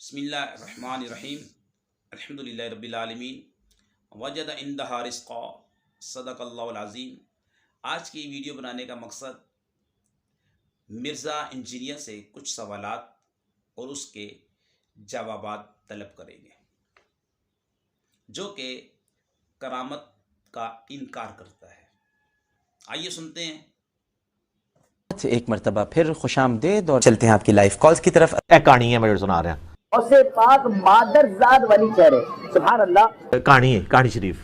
بسم اللہ الرحمن الرحیم الحمدللہ رب العالمین وجد عندہا رزقا صدق اللہ العظیم۔ آج کی ویڈیو بنانے کا مقصد مرزا انجینئر سے کچھ سوالات اور اس کے جوابات طلب کریں گے جو کہ کرامت کا انکار کرتا ہے۔ آئیے سنتے ہیں۔ ایک مرتبہ پھر خوش آمدید اور چلتے ہیں آپ کی لائف کالز کی طرف۔ کہانی ہے میرے سنا رہے ہیں، اسے پاک مادر ذات والی چہرے سبحان اللہ۔ کہانی شریف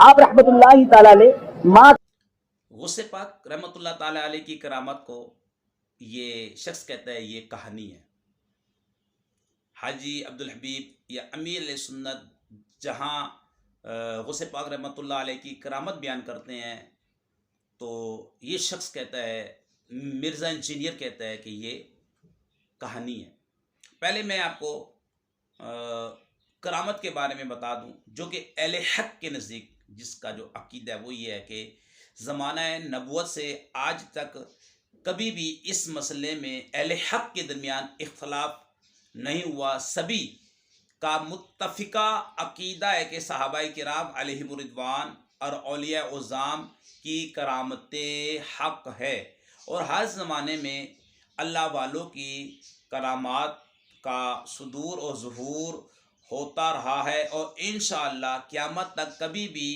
آپ رحمت اللہ تعالی علیہ ماں غصے پاک رحمۃ اللہ تعالی علیہ کی کرامت کو یہ شخص کہتا ہے یہ کہانی ہے۔ حاجی عبدالحبیب یا امیر علیہ سنت جہاں غصے پاک رحمۃ اللہ علیہ کی کرامت بیان کرتے ہیں تو یہ شخص کہتا ہے، مرزا انجینئر کہتا ہے کہ یہ کہانی ہے۔ پہلے میں آپ کو کرامت کے بارے میں بتا دوں جو کہ اہل حق کے نزدیک جس کا جو عقیدہ ہے وہ یہ ہے کہ زمانہ نبوت سے آج تک کبھی بھی اس مسئلے میں اہل حق کے درمیان اختلاف نہیں ہوا۔ سبھی کا متفقہ عقیدہ ہے کہ صحابہ کرام علیہم الرضوان اور اولیاء اعظام کی کرامت حق ہے، اور ہر زمانے میں اللہ والوں کی کرامات کا صدور اور ظہور ہوتا رہا ہے، اور انشاءاللہ قیامت تک کبھی بھی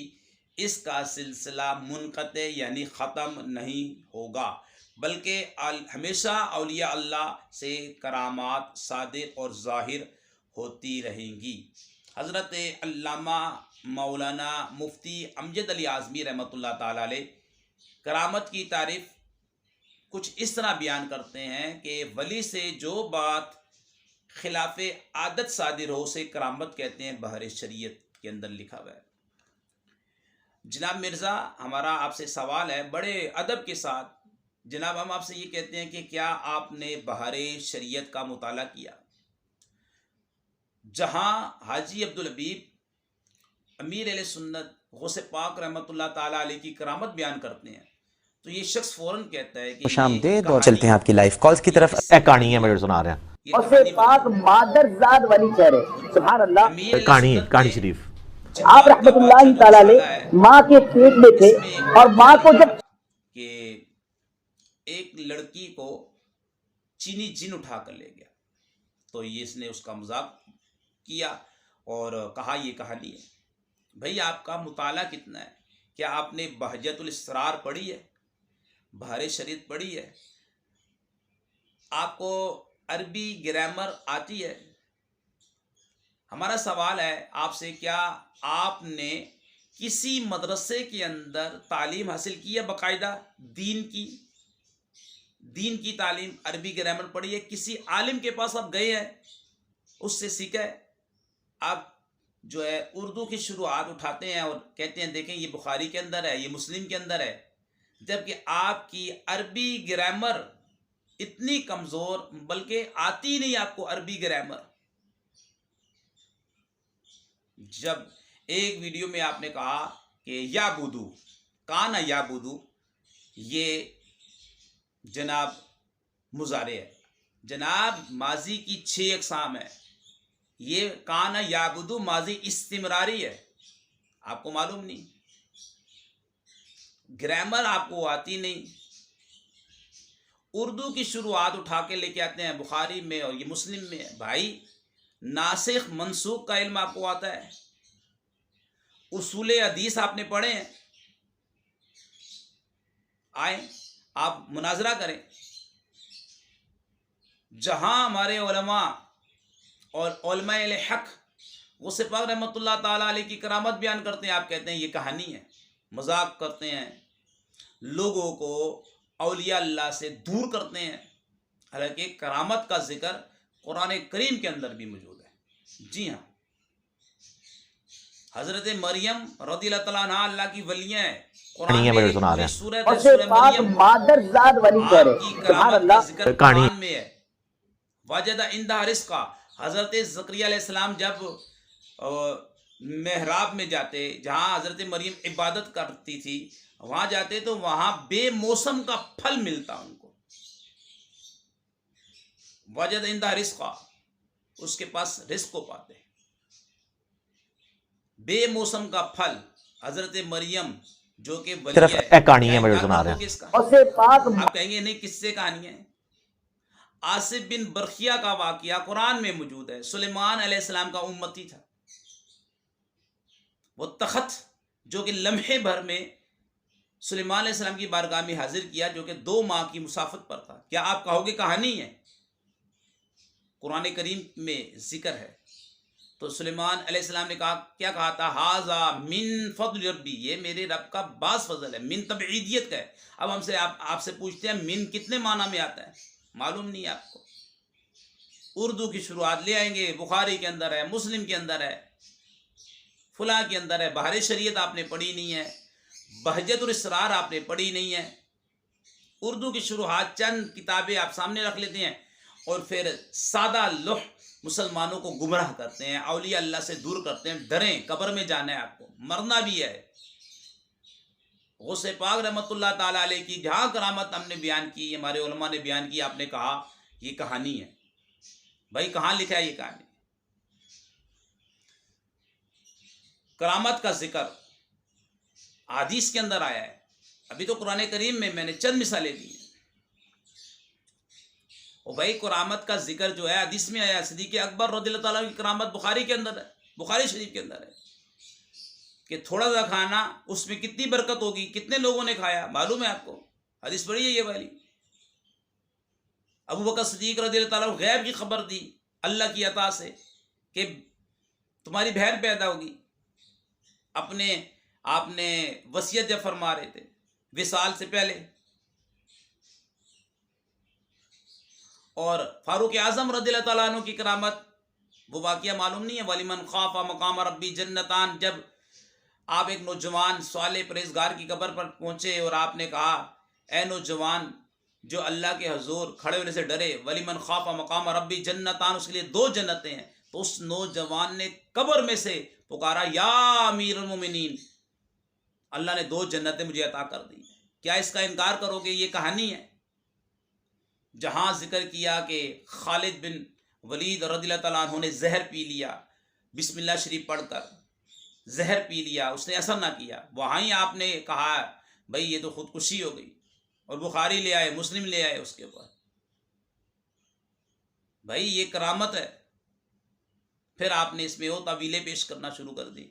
اس کا سلسلہ منقطع یعنی ختم نہیں ہوگا، بلکہ ہمیشہ اولیاء اللہ سے کرامات صادر اور ظاہر ہوتی رہیں گی۔ حضرت علامہ مولانا مفتی امجد علی اعظمی رحمۃ اللہ تعالی علیہ کرامت کی تعریف کچھ اس طرح بیان کرتے ہیں کہ ولی سے جو بات خلاف عادت صادر ہو اسے کرامت کہتے ہیں، بحر شریعت کے اندر لکھا ہوا ہے۔ جناب مرزا، ہمارا آپ سے سوال ہے بڑے ادب کے ساتھ۔ جناب ہم آپ سے یہ کہتے ہیں کہ کیا آپ نے بحر شریعت کا مطالعہ کیا؟ جہاں حاجی عبدالحبیب امیر علیہ سنت غوث پاک رحمۃ اللہ تعالی علیہ کی کرامت بیان کرتے ہیں تو یہ شخص فوراً کہتا ہے کہ خوش آمدید اور چلتے ہیں آپ کی لائف کالز کی طرف۔ کہانی ہے میرے سنا رہے ہیں، اسے پاک مادر ذات والی چہرے سبحان اللہ۔ کہانی شریف آپ رحمت اللہ تعالی علیہ ماں کے پیٹ میں تھے اور ماں کو جب کہ ایک لڑکی کو چینی جن اٹھا کر لے گیا تو یہ اس نے اس کا مذاق کیا اور کہا یہ کہانی ہے۔ بھئی آپ کا مطالعہ کتنا ہے؟ کیا آپ نے بہجت الاسرار پڑھی ہے؟ بحر شریعت پڑھی ہے؟ آپ کو عربی گرامر آتی ہے؟ ہمارا سوال ہے آپ سے، کیا آپ نے کسی مدرسے کے اندر تعلیم حاصل کی ہے باقاعدہ دین کی تعلیم، عربی گرامر پڑھی ہے؟ کسی عالم کے پاس آپ گئے ہیں، اس سے سیکھا ہے؟ آپ جو ہے اردو کی شروعات اٹھاتے ہیں اور کہتے ہیں دیکھیں یہ بخاری کے اندر ہے، یہ مسلم کے اندر ہے، جبکہ آپ کی عربی گرامر اتنی کمزور، بلکہ آتی نہیں آپ کو عربی گرامر۔ جب ایک ویڈیو میں آپ نے کہا کہ یا بدو کانا یا بدو، یہ جناب مضارع ہے، جناب ماضی کی 6 اقسام ہے، یہ کانا یا بدو ماضی استمراری ہے، آپ کو معلوم نہیں، گرامر آپ کو آتی نہیں، اردو کی شروعات اٹھا کے لے کے آتے ہیں بخاری میں اور یہ مسلم میں ہے۔ بھائی ناسخ منسوخ کا علم آپ کو آتا ہے؟ اصول حدیث آپ نے پڑھے ہیں؟ آئیں آپ مناظرہ کریں۔ جہاں ہمارے علماء اور علماء اہل حق غوث پاک رحمۃ اللہ تعالی علیہ کی کرامت بیان کرتے ہیں، آپ کہتے ہیں یہ کہانی ہے، مذاق کرتے ہیں، لوگوں کو اولیاء اللہ سے دور کرتے ہیں، حالانکہ کرامت کا ذکر قرآن کریم کے اندر بھی موجود ہے۔ جی ہاں، حضرت مریم رضی اللہ تعالیٰ عنہ اللہ کی ولیاں ہیں، قرآن میں پوری سورت ہے، اسے سورہ پاک مریم مادر ذات والی چہرے آپ کی سبحان کرامت کا اللہ۔ ذکر قرآن میں ہے۔ وجد عندہا رزقا، حضرت زکریا علیہ السلام جب محراب میں جاتے جہاں حضرت مریم عبادت کرتی تھی وہاں جاتے تو وہاں بے موسم کا پھل ملتا ان کو۔ وجد عندہا رزقا، اس کے پاس رزق کو پاتے ہیں. بے موسم کا پھل حضرت مریم جو کہ صرف ایک کہانی ہے، مجھے سنا رہے ہیں. کس کا اور سے پاک آپ کہیں گے نہیں کس سے کہانی ہے. آصف بن برخیہ کا واقعہ قرآن میں موجود ہے. سلیمان علیہ السلام کا امتی تھا. وہ تخت جو کہ لمحے بھر میں سلیمان علیہ السلام کی بارگاہ میں حاضر کیا، جو کہ 2 ماہ کی مسافت پر تھا. کیا آپ کہو گے کہانی ہے؟ قرآن کریم میں ذکر ہے. تو سلیمان علیہ السلام نے کیا کہا تھا؟ ہاذا من فضل ربی، یہ میرے رب کا بعض فضل ہے. من تبعیدیت کا ہے. اب ہم سے آپ سے پوچھتے ہیں من کتنے معنی میں آتا ہے؟ معلوم نہیں ہے آپ کو. اردو کی شروعات لے آئیں گے، بخاری کے اندر ہے، مسلم کے اندر ہے، فلاں کے اندر ہے. بہار شریعت آپ نے پڑھی نہیں ہے، بہجت الاسرار آپ نے پڑھی نہیں ہے. اردو کی شروحات چند کتابیں آپ سامنے رکھ لیتے ہیں اور پھر سادہ لوح مسلمانوں کو گمراہ کرتے ہیں، اولیاء اللہ سے دور کرتے ہیں. ڈریں، قبر میں جانا ہے، آپ کو مرنا بھی ہے. غوث پاک رحمۃ اللہ تعالیٰ علیہ کی جہاں کرامت ہم نے بیان کی، ہمارے علماء نے بیان کی، آپ نے کہا یہ کہانی ہے. بھائی کہاں لکھا ہے یہ کہانی؟ کرامت کا ذکر حدیث کے اندر آیا ہے. ابھی تو قرآن کریم میں نے چند مثالیں دی ہیں. اور بھائی کرامت کا ذکر جو ہے حدیث میں آیا. صدیق اکبر رضی اللہ تعالیٰ کی کرامت بخاری کے اندر ہے، بخاری شریف کے اندر ہے کہ تھوڑا سا کھانا اس میں کتنی برکت ہوگی، کتنے لوگوں نے کھایا معلوم ہے آپ کو. حدیث پڑھی ہے یہ والی. ابو بکر صدیق رضی اللہ تعالیٰ غیب کی خبر دی اللہ کی عطا سے کہ تمہاری بہن پیدا ہوگی. آپ نے وصیت جب فرما رہے تھے وصال سے پہلے. اور فاروق اعظم رضی اللہ تعالیٰ عنہ کی کرامت، وہ واقعہ معلوم نہیں ہے؟ وَلِمَنْ خَافَ مَقَامَ رَبِّ جَنَّتَانِ. جب آپ ایک نوجوان صالح پرہیزگار کی قبر پر پہنچے اور آپ نے کہا اے نوجوان جو اللہ کے حضور کھڑے ہونے سے ڈرے، وَلِمَنْ خَافَ مَقَامَ رَبِّ جَنَّتَانِ، اس کے لیے 2 جنتیں ہیں. تو اس نوجوان نے قبر میں سے پکارا یا امیر المومنین، اللہ نے 2 جنتیں مجھے عطا کر دی. کیا اس کا انکار کرو گے؟ یہ کہانی ہے. جہاں ذکر کیا کہ خالد بن ولید رضی اللہ تعالیٰ عنہ نے زہر پی لیا، بسم اللہ شریف پڑھ کر زہر پی لیا، اس نے اثر نہ کیا، وہاں ہی آپ نے کہا بھائی یہ تو خودکشی ہو گئی. اور بخاری لے آئے، مسلم لے آئے اس کے اوپر. بھائی یہ کرامت ہے. پھر آپ نے اس میں وہ تعویلیں پیش کرنا شروع کر دی.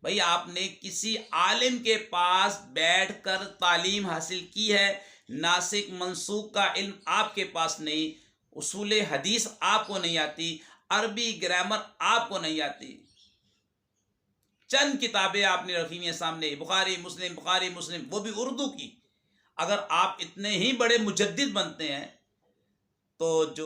بھائی آپ نے کسی عالم کے پاس بیٹھ کر تعلیم حاصل کی ہے، ناسخ منسوخ کا علم آپ کے پاس نہیں، اصول حدیث آپ کو نہیں آتی، عربی گرامر آپ کو نہیں آتی. چند کتابیں آپ نے رکھی ہوئی ہیں سامنے، بخاری مسلم، وہ بھی اردو کی. اگر آپ اتنے ہی بڑے مجدد بنتے ہیں تو جو